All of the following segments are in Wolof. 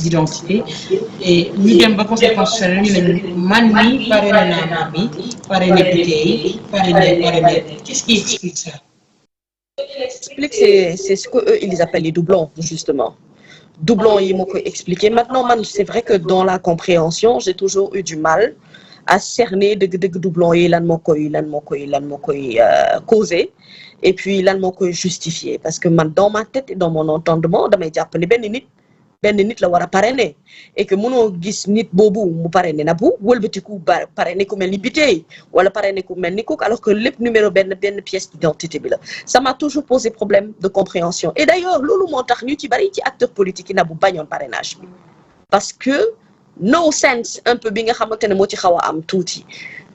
pièce d'identité et ñu dem ba conseil constitutionnel ñu ne man mi parrainé naa man mi parrainé député parrainé qu'est-ce qui explique ça? Explique, c'est ce que eux ils appellent les doublons justement. Doublons yi moo koy expliquer. Maintenant man c'est vrai que dans la compréhension j'ai toujours eu du mal à cerner dëgg-dëgg doublons yi lan moo koy causer et puis lan moo koy justifier parce que man dans ma tête et dans mon entendement damay jàpp ne benn nit la war a parrainer et que mënoo gis nit boobu mu parrainer Nabou wëlbatiku parrainer ku mel ni Biteye wala parrainer ku mel ni Cook alors que lépp numéro benn pièce d'identité bi la ça m'a toujours posé problème de compréhension et d'ailleurs loolu moo tax ñu ci bari ci acteurs politiques yi Nabou bañoon parrainage bi parce que no sense un peu bi nga xamante ne moo ci xaw a am tuuti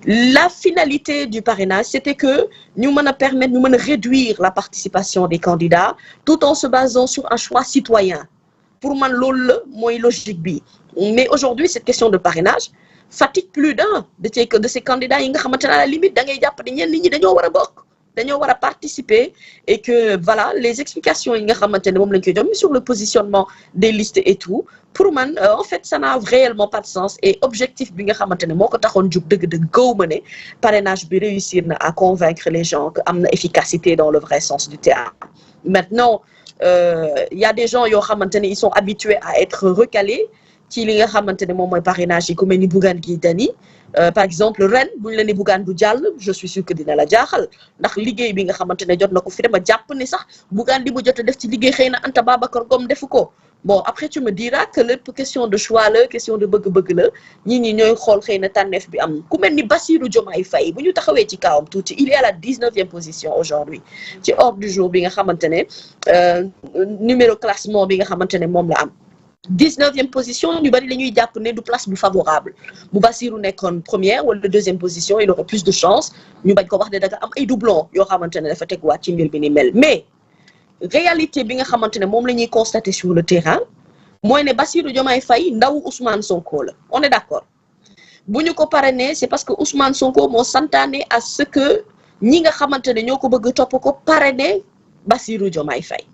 la finalité du parrainage c'était que ñu mën a permettre ñu mën a réduire la participation des candidats tout en se basant sur un choix citoyen pour man loolu la mooy logique bi mais aujourd'hui cette question de parrainage fatigue plus d'un de ces candidats yi nga xamante ne à la limite da ngay jàpp ne ñenn ñi dañoo war a bokk dañoo war a participer et que voilà les explications yi nga xamante ne moom lañ koy jox sur le positionnement des listes et tout pour man en fait ça n'a réellement pas de sens et objectif bi nga xamante ne moo ko taxoon jug dëgg-dëgg gaw ma ne parrainage bi réussir na à convaincre les gens que am na efficacité dans le vrai sens du terme maintenant y a des gens yoo xamante ne ils sont habitués à être recalés ci li nga xamante ne moom mooy parrainage yi ku mel ni Bougane Gueye Dany par exemple ren bu ñu la ne Bougane du jàll je suis sûr que dina la jaaxal ndax liggéey bi nga xamante ne jot na ko fi dama jàpp ne sax Bougane li mu jot a def ci liggéey xëy na Anta Babacar Ngom defu ko bon après tu me diras que lépp question de choix la question de bëgg-bëgg la ñi ñooy xool xëy na tànneef bi am ku mel ni Bassirou Diomaye Faye bu ñu taxawee ci kawam tuuti il est à la 19e position aujourd'hui ci ordre du jour bi nga xamante ne numéro classement bi nga xamante ne moom la am 19e position ñu bari la ñuy jàpp ne du place bu favorable bu Bassirou nekkoon première wala deuxième position il aurait plus de chance ñu bañ ko wax ne da nga am ay doublons yoo xamante ne dafa teguwaat ci mbir bi ni mel mais réalité bi nga xamante ne moom la ñuy constater sur le terrain mooy ne Bassirou Diomaye Faye ndaw Ousmane Sonko la on est d'accord bu ñu ko parrainé c'est parce que Ousmane Sonko moo santaane à ce que ñi nga xamante ne ñoo ko bëgg topp ko parrainé Bassirou Diomaye Faye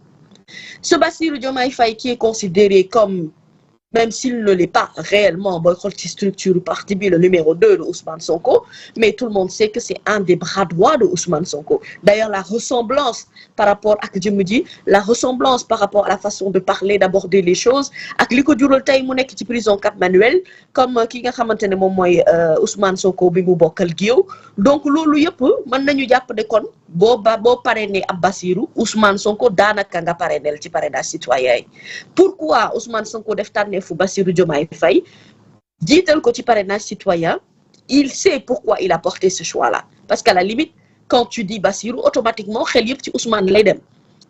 ce Bassirou Diomaye Faye qui est considéré comme même s'il ne l'est pas réellement booy xool ci structure parti bi le numéro 2 de Ousmane Sonko mais tout le monde sait que c'est un des bras droits de Ousmane Sonko d'ailleurs la ressemblance par rapport ak jëmm ji la ressemblance par rapport à la façon de parler d'aborder les choses ak li ko jural tey mu nekk ci prison Cap Manuel comme ki nga xamante ne moom mooy Ousmane Sonko bi mu bokkal géew donc loolu yëpp mën nañu jàpp ne kon boo parrainé ab Bassirou Ousmane Sonko daanaka nga parrainé ci parrainage citoyen yi pourquoi Ousmane Sonko def tànneefu Bassirou Diomaye Faye jiital ko ci parrainage citoyen il sait pourquoi il a porté ce choix-là parce qu'à la limite quand tu dis Bassirou automatiquement xel yëpp ci Ousmane lay dem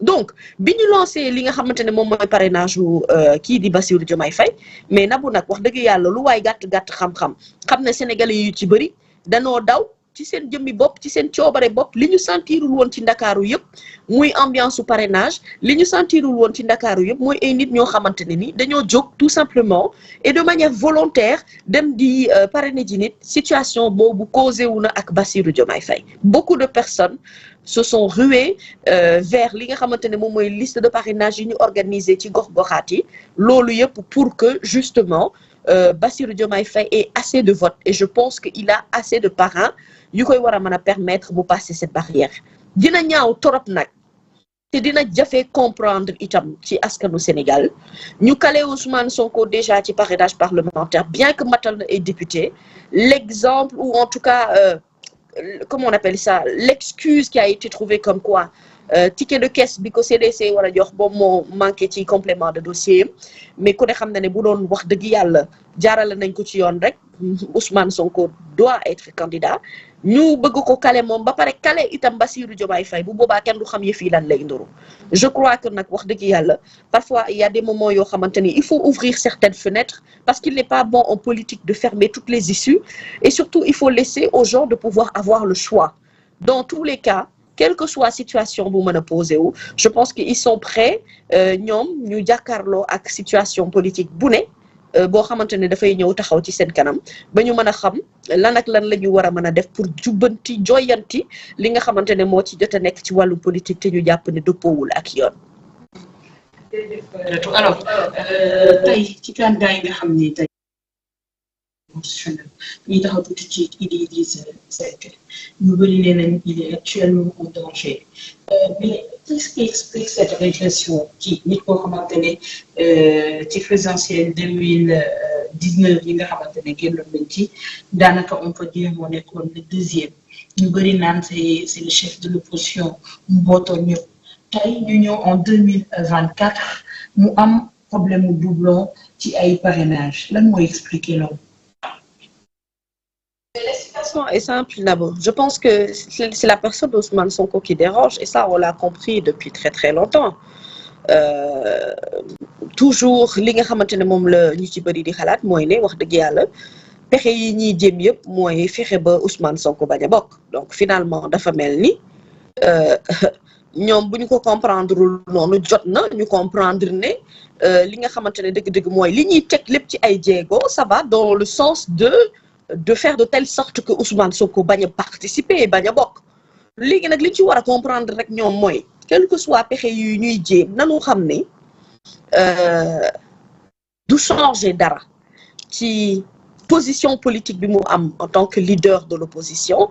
donc bi ñu lancé li nga xamante ne moom mooy parrainage wu kii di Bassirou Diomaye Faye mais Nabou nag wax dëgg yàlla lu waay gàtt xam-xam xam ne sénégalais yu ci bëri danoo daw ci seen jëmmi bopp ci seen coobare bopp li ñu sentirul woon ci ndakaaru yëpp muy ambiance su parrainage li ñu sentirul woon ci ndakaaru yëpp mooy ay nit ñoo xamante ne ni dañoo jóg tout simplement et de manière volontaire dem di parrainer ji nit situation boobu causé wu na ak Bassirou Diomaye Faye beaucoup de personnes se sont ruées vers li nga xamante ne moom mooy liste de parrainage yi ñu organisé ci gox-goxaat yi loolu yëpp pour que justement Bassirou Diomaye Faye ait assez de votes et je pense qu'il a assez de parrains yu koy war a mën a permettre bu passer cette barrière dina ñaaw torop nag te dina jafe comprendre itam ci askanu Sénégal ñu kale Ousmane Sonko déjà ci parrainage parlementaire bien que matal na ay député l'exemple ou en tout cas comment on appelle ça l'excuse qui a été trouvée comme quoi ticket de caisse bi ko CDC war a jox boobu moo manqué ci complément de dossier mais ku ne xam na ne bu doon wax dëgg yàlla jaarale nañ ko ci yoon rek Ousmane Sonko doit être candidat ñu bëgg ko kale moom ba pare kale itam Bassirou Diomaye Faye bu boobaa kenn du xam yëf yi lan lay nduru je crois que nag wax dëgg yàlla parfois il y a des moments yoo xamante ni il faut ouvrir certaines fenêtres parce qu'il n'est pas bon en politique de fermer toutes les issues et surtout il faut laisser aux gens de pouvoir avoir le choix dans tous les cas quelle que soit situation bu mën a posé wu je pense que ils sont prêts ñoom ñu jàkkaarloo ak situation politique bu ne boo xamante ne dafay ñëw taxaw ci seen kanam ba ñu mën a xam lan ak lan la ñu war a mën a def pour jubbanti joyanti li nga xamante ne moo ci jot a nekk ci wàllu politique te ñu jàpp ne dëppoowul ak yoon. alors tey ci candidat yi nga xam ni tey constitutionnel ñi taxaw tuuti ci Idrissa Seck ñu bëri nee nañ il est actuellement en danger mais qu'est-ce qui explique cette régression ci nit koo xamante ne ci présidentielle 2019 yi nga xamante ne génnoon nañ ci daanaka on peut dire moo nekkoon le deuxième ñu bëri naan c'est le chef de l'opposition mu bootoon ñëpp tey ñu ñëw en 2024 mu am problème mu doublon ci ay parrainage lan mooy expliquer loolu. L'explication est simple d'abord. Je pense que c'est la personne d'Ousmane Sonko qui dérange et ça on l'a compris depuis très très longtemps. Toujours li nga xamante ne moom la ñu ci bëri di xalaat mooy ne wax dëgg yàlla pexe yi ñuy jéem yëpp mooy fexe ba Ousmane Sonko bañ a bokk donc finalement dafa mel ni ñoom bu ñu ko comprendre noonu jot na ñu comprendre ne li nga xamante ne dëgg-dëgg mooy li ñuy teg lépp ci ay jéego ça va dans le sens de faire de telle sorte que Ousmane Sonko bañ a participer bañ a bokk léegi nag li ñu ci war a comprendre rek ñoom mooy quel que soit pexe yu ñuy jéem nanu xam ne du changer dara ci position politique bi mu am en tant que leader de l'opposition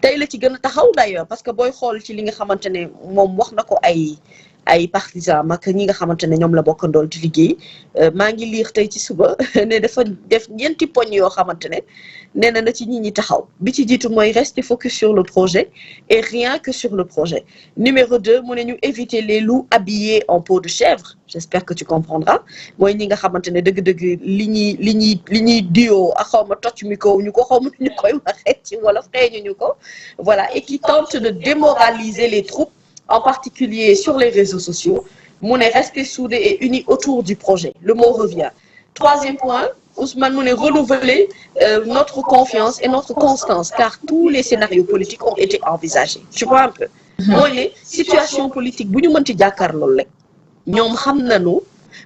tey la ci gën a taxaw d'ailleurs parce que booy xool ci li nga xamante ne moom wax na ko ay partisans mag ñi nga xamante ne ñoom la bokkandool di liggéey maa ngi lire tey ci suba ne dafa def ñeenti poñ yoo xamante ne nee na ci ñi taxaw bi ci jiitu mooy rester focus sur le projet et rien que sur le projet numéro 2 mu ne ñu éviter les loups habillés en peau de chèvre j'espère que tu comprendras mooy ñi nga xamante ne dëgg-dëgg li ñuy dioo ak xaw ma tocc mi ko ñu ko xaw ma ñu koy waxee ci wolof xeeñu ñu ko voilà et qui tente de démoraliser les troupes en particulier sur les réseaux sociaux, mon est resté soudé et uni autour du projet. Le mot revient. Troisième point, Ousmane Mouné renouveler notre confiance et notre constance, car tous les scénarios politiques ont été envisagés. Tu vois un peu. Moi, les situations politiques, bu ñu mën ci jàkkaarloo rek ñoom xam nañu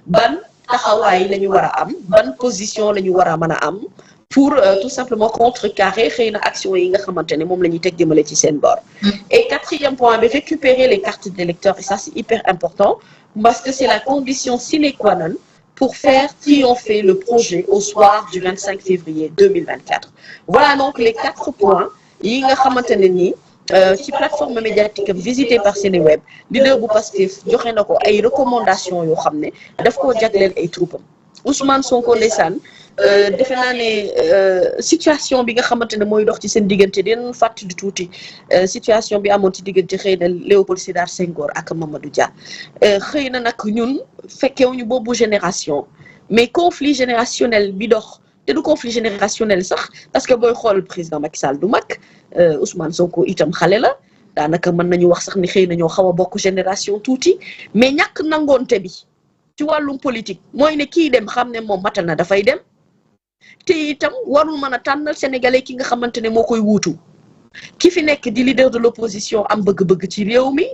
ban taxawaay la ñu war a am, ban position la ñu war a mën a am pour tout simplement contrecarrer xëy na action yi nga xamante ne moom la ñuy teg jëmale ci seen bord. Et quatrième point, récupérer les cartes d'électeurs et ça c'est hyper important parce que c'est la condition sine qua non pour faire triompher le projet au soir du 25 février 2024. Voilà donc les 4 points yi nga xamante ne nii ci plateforme médiatique visitée par Seneweb leader bu Pastef joxe na ko ay recommandations yoo xam ne daf koo jagleel ay troupam Ousmane Sonko ndeysaan defe naa ne situation bi nga xamante ne mooy dox ci seen diggante dinañ fàttali tuuti situation bi amoon ci diggante xëy na Léopold Sédar Senghor ak Mamadou Dia xëy na nag ñun fekkewuñu boobu génération mais conflit générationnel bi dox te du conflit générationnel sax parce que booy xool président Macky Sall du mag Ousmane Sonko itam xale la daanaka mën nañu wax sax ni xëy na ñoo xaw a bokk génération tuuti mais ñàkk nangoonte bi ci wàllum politique mooy ne kii dem xam ne moom matal na dafay dem te itam warul mën a tànnal sénégalais ki nga xamante ne moo koy wuutu ki fi nekk di leader de l'opposition am bëgg-bëgg ci réew mi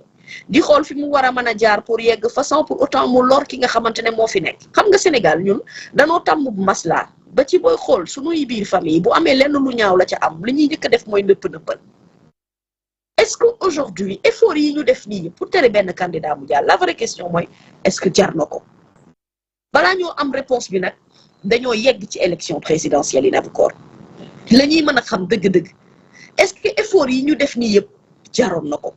di xool fi mu war a mën a jaar pour yegg façon pour autant mu lor ki nga xamante ne moo fi nekk xam nga Sénégal ñun danoo tàmm bu maslaa ba ci booy xool suñuy biir famille bu amee lenn lu ñaaw la ca am li ñuy njëkk a def mooy nëpp-nëppal est-ce que aujourd'hui effort yi ñu def nii pour tere benn candidat mu jàll la vraie question mooy est-ce que jar na ko balaa ñoo am réponse bi nag dañoo yegg ci élection présidentielle yi Nabou la ñuy mën a xam dëgg-dëgg est-ce que effort yi ñu def nii yëpp jaroon na ko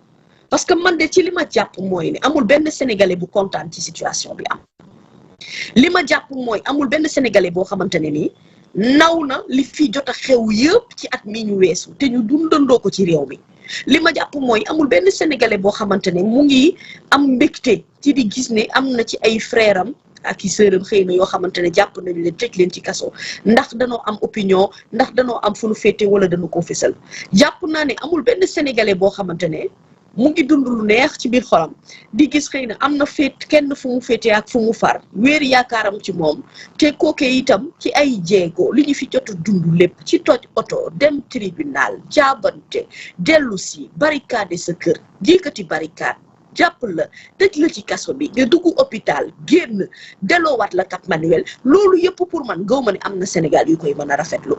parce que man de ci li ma jàpp mooy ne amul benn sénégalais bu kontaan ci situation bi am li ma jàpp mooy amul benn sénégalais boo xamante ne nii naw na li fi jot a xew yëpp ci at mi ñu weesu te ñu dundandoo ko ci réew mi li ma jàpp mooy amul benn sénégalais boo xamante ne mu ngi am mbégte ci di gis ne am na ci ay frères am ak i sëram xëy na yoo xamante ne jàpp nañu leen tëj leen ci kaso ndax danoo am opinion ndax danoo am fu nu féete wala dañu ko fësal jàpp naa ne amul benn sénégalais boo xamante ne mu ngi dund lu neex ci biir xolam di gis xëy na am na féet kenn fu mu féete ak fu mu far wéer yaakaaram ci moom te kooke itam ci ay jéego li ñu fi jot a dund lépp ci toj oto dem tribunal jaabante dellu si barricade sa kër yëkkati barricade jàpp la tëj la ci kaso bi nga dugg hôpital génn delloowaat la Cap Manuel loolu yëpp pour man gaw ma ne am na Sénégal yu koy mën a rafetlu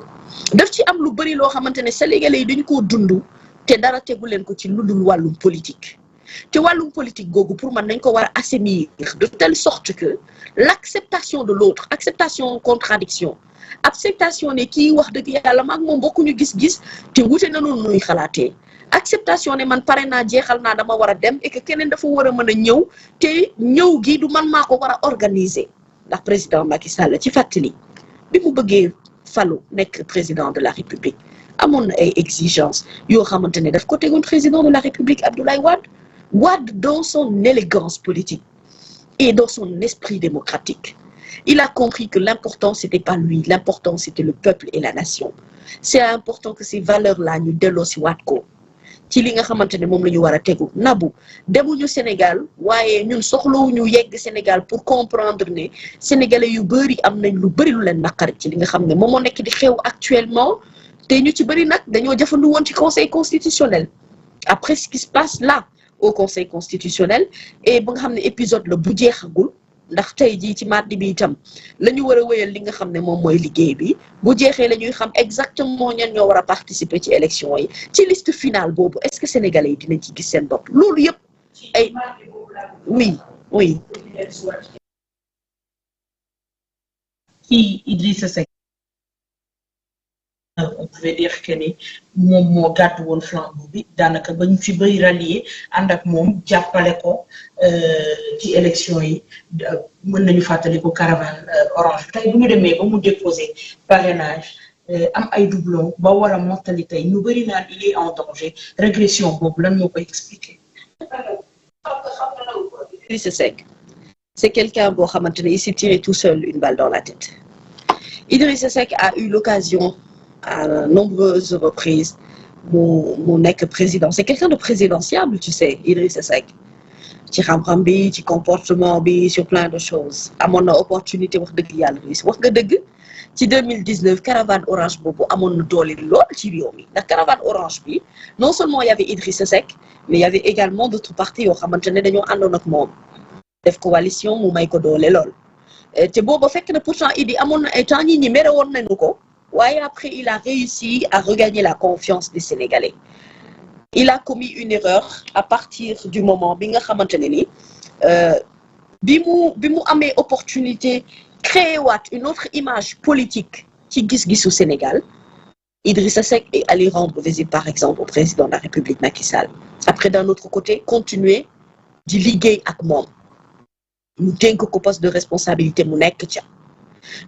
daf ci am lu bëri loo xamante ne sénégalais yi dañu koo dund te dara tegu leen ko ci lu dul wàllum politique te wàllum politique googu pour man nañ ko war a assainir de telle sorte que l'acceptation de l'autre, acceptation contradiction, acceptation ne kii wax dëgg yàlla maag moom bokkuñu gis-gis te wute na noonu nuy xalaatee, acceptation ne man pare naa jeexal naa dama war a dem et que keneen dafa war a mën a ñëw te ñëw gi du man maa ko war a organiser. ndax président Macky Sall ci fàttali bi mu bëggee falu nekk président de la République amoon na ay exigences yoo xamante ne daf ko tegoon président de la République Abdoulaye Wade. Wade, dans son élégance politique et dans son esprit démocratique, il a compris que l'important c'était pas lui, l'important c'était le peuple et la nation. C'est important que ces valeurs-là ñu delloo si waat ko ci li nga xamante ne moom la ñu war a tegu. Nabou demuñu Sénégal waaye ñun soxlawuñu yegg Sénégal pour comprendre ne sénégalais yu bëri am nañ lu bëri lu leen naqari ci li nga xam ne moom moo nekk di xew actuellement te ñu ci bëri nag dañoo jëfandu woon ci conseil constitutionnel. Après ce qui se passe là au conseil constitutionnel et ba nga xam ne épisode la bu jeexagul ndax tey jii ci mardi bi itam la ñu war a wéyal li nga xam ne moom mooy liggéey bi bu jeexee la ñuy xam exactement ñan ñoo war a participer ci élection yi ci liste finale boobu est-ce que sénégalais yi dinañ ci gis seen bopp loolu yëpp ay oui oui. Kii Idrissa Seck on pouvait dire que ni moom moo gàddu woon flambeau bi daanaka ba ñu fi bëri rallier ànd ak moom jàppale ko ci élection yi mën nañu fàttali ko caravane orange tey bu ñu demee ba mu déposer parrainage am ay doublons ba war a mottali tey ñu bëri naan il est en danger régression boobu lan moo koy expliquer. Idrissa Seck c'est quelqu'un boo xamante ne il s'est tiré tout seul une balle dans la tête. Idrissa Seck a eu l'occasion à nombreuses reprises mu nekk président. C'est quelqu'un de présidentiable, tu sais, Idrissa Seck. ci xam-xam bi ci comportement bi sur plein de choses amoon na opportunité wax dëgg yàlla wax nga dëgg ci 2019 caravane orange boobu amoon na doole lool ci réew mi ndax caravane orange bi non seulement il y avait Idrissa Seck mais il y avait également d'autres partis yoo xamante ne dañoo àndoon ak moom def coalition mu may ko doole lool te booba fekk na pourtant Idi amoon na ay temps ñi mere woon nañu ko waaye après il a réussi à regagner la confiance des Sénégalais. Il a commis une erreur à partir du moment bi nga xamante ne ni bi mu amee opportunité créer waat une autre image politique ci gis-gisu Sénégal. Idrissa Seck est allé rendre visite par exemple au président de la République Macky Sall. Après d'un autre côté continuer di liggéey ak moom mu dénk ko poste de responsabilité mu nekk ca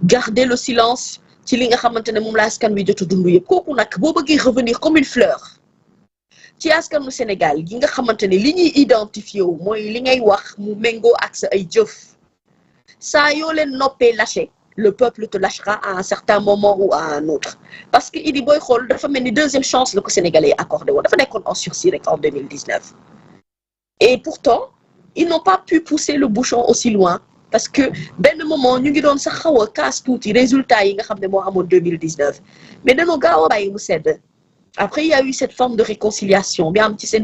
garder le silence ci li nga xamante ne moom la askan wi jot a dund yëpp kooku nag boo bëggee revenir comme une fleur ci askanu Sénégal gi nga xamante ne li ñuy identifié wu mooy li ngay wax mu méngoo ak sa ay jëf saa yoo leen noppee lâché le peuple te lâchera à un certain moment ou à un autre parce que Idi booy xool dafa mel ni deuxième chance la ko Sénégalais yi accordé woon dafa nekkoon en sursis rek en 2019 et pourtant ils n'ont pas pu pousser le bouchon aussi loin parce que benn moment ñu ngi doon sax xaw a kaas tuuti résultats yi nga xam ne moo amoon 2019 mais dañoo gaaw a bàyyi mu sedd. Après, il y a eu cette forme de réconciliation. Bien, je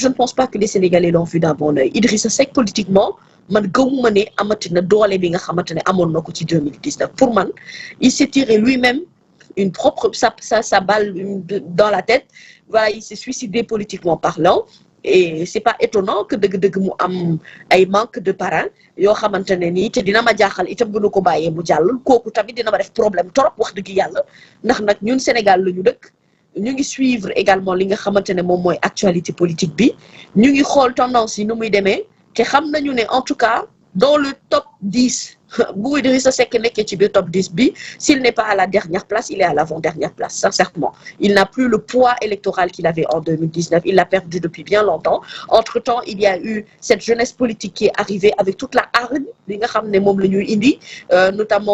ne pense pas que les Sénégalais l'ont vu d'un bon œil. Idrissa Seck, politiquement, man gëmuma ne amati na doole bi nga xamante ne amoon na ko ci 2019. Pour man, il s'est tiré lui-même une propre sa balle dans la tête. Voilà, il s'est suicidé politiquement parlant. Et c'est pas étonnant que dëgg-dëgg mu am ay manque de parrain yoo xamante ne nii te dina ma jaaxal itam bu nu ko bàyyee mu jàll kooku tamit dina ma def problème trop wax dëgg yàlla ndax nag ñun Sénégal la ñu dëkk ñu ngi suivre également li nga xamante ne moom mooy actualité politique bi ñu ngi xool tendance yi nu muy demee te xam nañu ne en tout cas dans le top 10 bu Idrissa Seck nekkee ci biir top 10 bi s'il n'est pas à la dernière place il est à l'avant-dernière place sincèrement il n'a plus le poids électoral qu'il avait en 2019 il l'a perdu depuis bien longtemps entre-temps il y a eu cette jeunesse politique qui est arrivée avec toute la hargne li nga xam ne moom la ñuy indi notamment